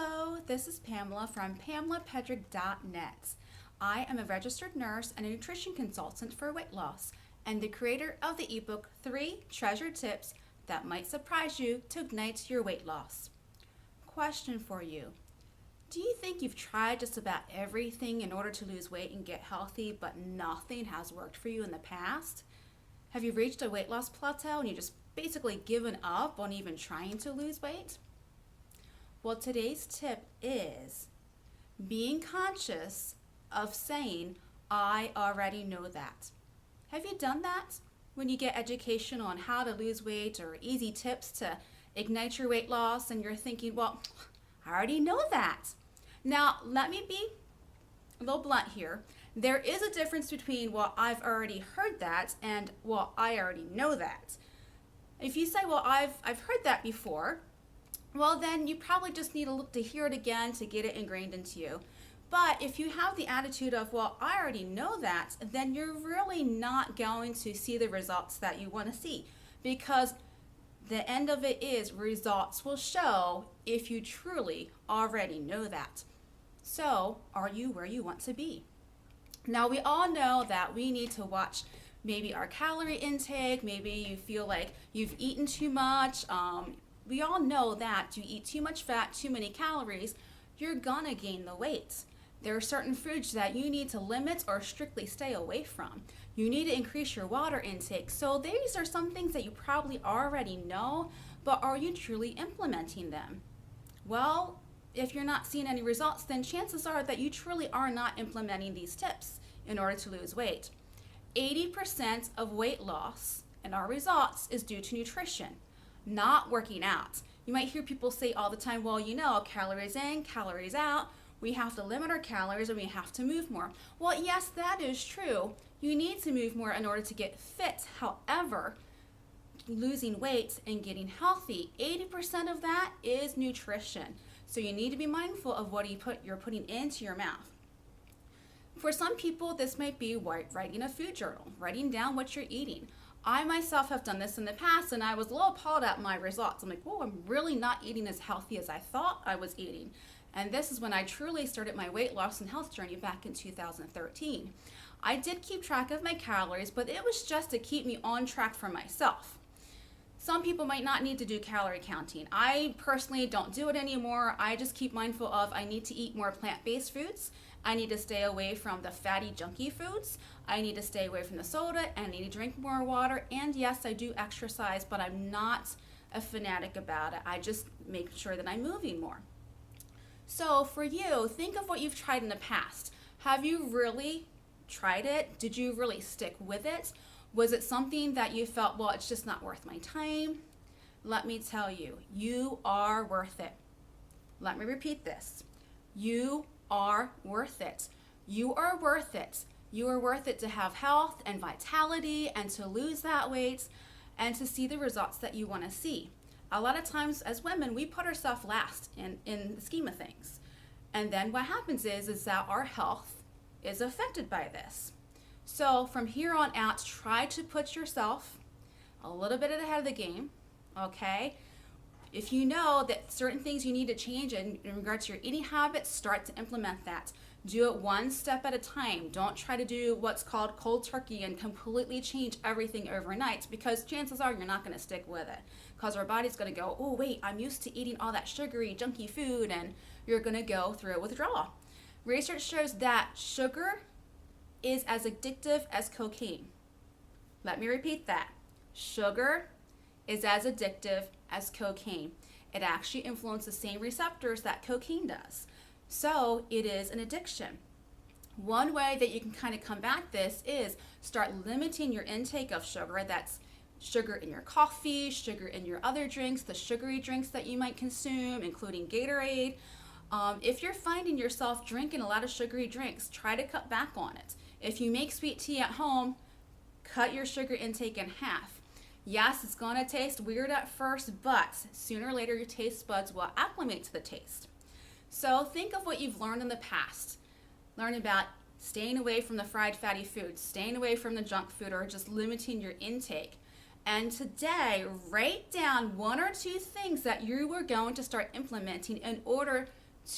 Hello, this is Pamela from PamelaPedrick.net. I am a registered nurse and a nutrition consultant for weight loss and the creator of the ebook 3 Treasure Tips that might surprise you to ignite your weight loss. Question for you. Do you think you've tried just about everything in order to lose weight and get healthy, but nothing has worked for you in the past? Have you reached a weight loss plateau and you just basically given up on even trying to lose weight? Well, today's tip is being conscious of saying, I already know that. Have you done that? When you get education on how to lose weight or easy tips to ignite your weight loss and you're thinking, well, I already know that. Now, let me be a little blunt here. There is a difference between, well, I've already heard that and, well, I already know that. If you say, well, I've heard that before, well, then you probably just need to hear it again to get it ingrained into you. But if you have the attitude of, well, I already know that, then you're really not going to see the results that you want to see, because the end of it is results will show if you truly already know that. So, are you where you want to be? Now, we all know that we need to watch maybe our calorie intake. Maybe you feel like you've eaten too much. We all know that you eat too much fat, too many calories, you're gonna gain the weight. There are certain foods that you need to limit or strictly stay away from. You need to increase your water intake. So these are some things that you probably already know, but are you truly implementing them? Well, if you're not seeing any results, then chances are that you truly are not implementing these tips in order to lose weight. 80% of weight loss and our results is due to nutrition, not working out. You might hear people say all the time, well, you know, calories in, calories out. We have to limit our calories and we have to move more. Well, yes, that is true. You need to move more in order to get fit. However, losing weight and getting healthy, 80% of that is nutrition. So you need to be mindful of what you're putting into your mouth. For some people, this might be writing a food journal, writing down what you're eating. I myself have done this in the past and I was a little appalled at my results. I'm like, whoa, I'm really not eating as healthy as I thought I was eating. And this is when I truly started my weight loss and health journey back in 2013. I did keep track of my calories, but it was just to keep me on track for myself. Some people might not need to do calorie counting. I personally don't do it anymore. I just keep mindful of I need to eat more plant-based foods. I need to stay away from the fatty, junky foods. I need to stay away from the soda and I need to drink more water. And yes, I do exercise, but I'm not a fanatic about it. I just make sure that I'm moving more. So for you, think of what you've tried in the past. Have you really tried it? Did you really stick with it? Was it something that you felt, well, it's just not worth my time? Let me tell you, you are worth it. Let me repeat this. You are worth it. You are worth it. You are worth it to have health and vitality and to lose that weight and to see the results that you want to see. A lot of times as women, we put ourselves last in the scheme of things. And then what happens is that our health is affected by this. So from here on out, try to put yourself a little bit ahead of the game, okay? If you know that certain things you need to change in regards to your eating habits, start to implement that. Do it one step at a time. Don't try to do what's called cold turkey and completely change everything overnight, because chances are you're not going to stick with it, because our body's going to go, oh wait, I'm used to eating all that sugary, junky food, and you're going to go through a withdrawal. Research shows that sugar is as addictive as cocaine. Let me repeat that. Sugar is as addictive as cocaine. It actually influences the same receptors that cocaine does. So it is an addiction. One way that you can kind of combat this is start limiting your intake of sugar. That's sugar in your coffee, sugar in your other drinks, the sugary drinks that you might consume, including Gatorade. If you're finding yourself drinking a lot of sugary drinks, try to cut back on it. If you make sweet tea at home, cut your sugar intake in half. Yes, it's going to taste weird at first, but sooner or later your taste buds will acclimate to the taste. So think of what you've learned in the past. Learn about staying away from the fried fatty foods, staying away from the junk food, or just limiting your intake. And today, write down 1 or 2 things that you are going to start implementing in order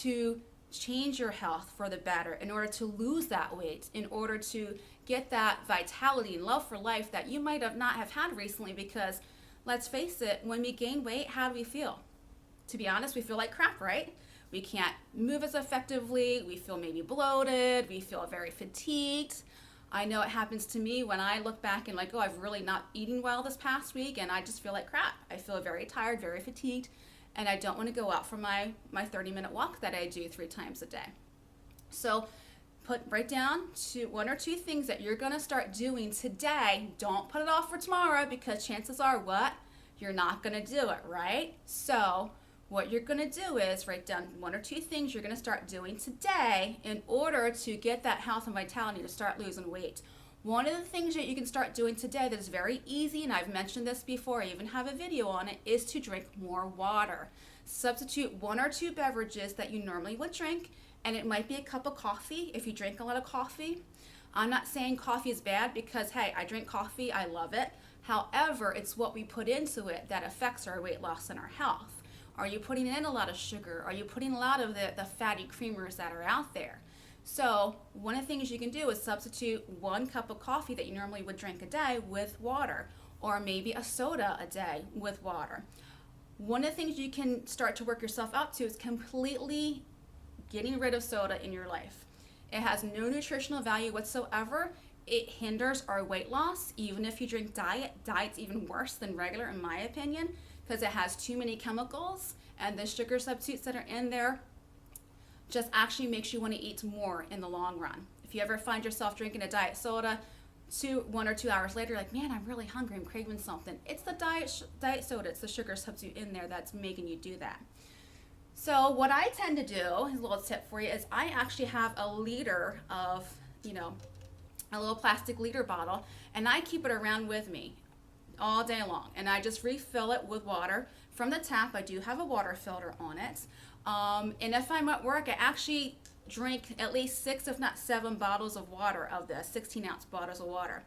to change your health for the better, in order to lose that weight, in order to get that vitality and love for life that you might have not have had recently. Because let's face it, when we gain weight, how do we feel? To be honest, we feel like crap, right? We can't move as effectively. We feel maybe bloated. We feel very fatigued. I know it happens to me when I look back and like, oh, I've really not eaten well this past week, and I just feel like crap. I feel very tired, very fatigued, and I don't want to go out for my 30-minute walk that I do 3 times a day. So write down one or two things that you're going to start doing today. Don't put it off for tomorrow, because chances are what? You're not going to do it, right? So what you're going to do is write down 1 or 2 things you're going to start doing today in order to get that health and vitality to start losing weight. One of the things that you can start doing today that is very easy, and I've mentioned this before, I even have a video on it, is to drink more water. Substitute 1 or 2 beverages that you normally would drink, and it might be a cup of coffee if you drink a lot of coffee. I'm not saying coffee is bad, because hey, I drink coffee, I love it. However, it's what we put into it that affects our weight loss and our health. Are you putting in a lot of sugar? Are you putting a lot of the fatty creamers that are out there? So one of the things you can do is substitute 1 cup of coffee that you normally would drink a day with water, or maybe a soda a day with water. One of the things you can start to work yourself up to is completely getting rid of soda in your life. It has no nutritional value whatsoever. It hinders our weight loss. Even if you drink diet's even worse than regular, in my opinion, because it has too many chemicals, and the sugar substitutes that are in there just actually makes you want to eat more in the long run. If you ever find yourself drinking a diet soda, 1 or 2 hours later, like, man, I'm really hungry, I'm craving something. It's the diet soda, it's the sugar substitute in there that's making you do that. So what I tend to do, a little tip for you, is I actually have a liter of, a little plastic liter bottle, and I keep it around with me all day long, and I just refill it with water from the tap. I do have a water filter on it, and if I'm at work, I actually drink at least 6 if not 7 bottles of water, of the 16-ounce bottles of water.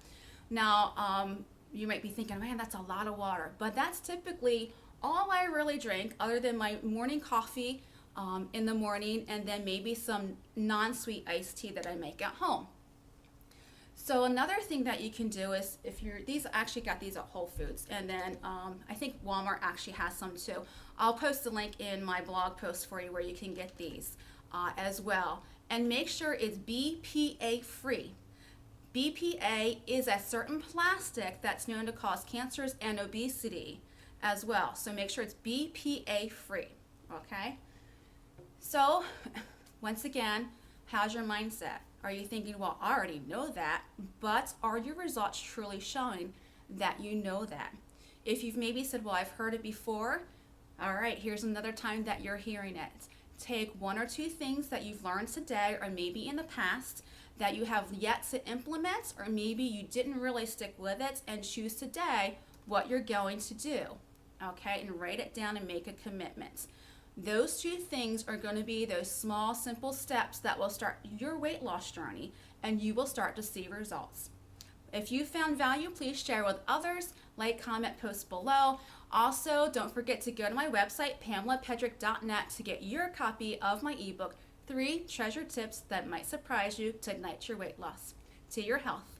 Now you might be thinking, man, that's a lot of water, but that's typically all I really drink, other than my morning coffee in the morning, and then maybe some non-sweet iced tea that I make at home. So another thing that you can do is, these actually got these at Whole Foods, and then I think Walmart actually has some too. I'll post the link in my blog post for you where you can get these as well. And make sure it's BPA free. BPA is a certain plastic that's known to cause cancers and obesity as well. So make sure it's BPA free, okay? So once again, how's your mindset? Are you thinking, well, I already know that, but are your results truly showing that you know that? If you've maybe said, well, I've heard it before, all right, here's another time that you're hearing it. Take 1 or 2 things that you've learned today, or maybe in the past, that you have yet to implement, or maybe you didn't really stick with it, and choose today what you're going to do, okay? And write it down and make a commitment. Those 2 things are going to be those small, simple steps that will start your weight loss journey, and you will start to see results. If you found value, please share with others, like, comment, post below. Also, don't forget to go to my website, pamelapedrick.net, to get your copy of my ebook, 3 Treasure Tips That Might Surprise You to Ignite Your Weight Loss. To your health.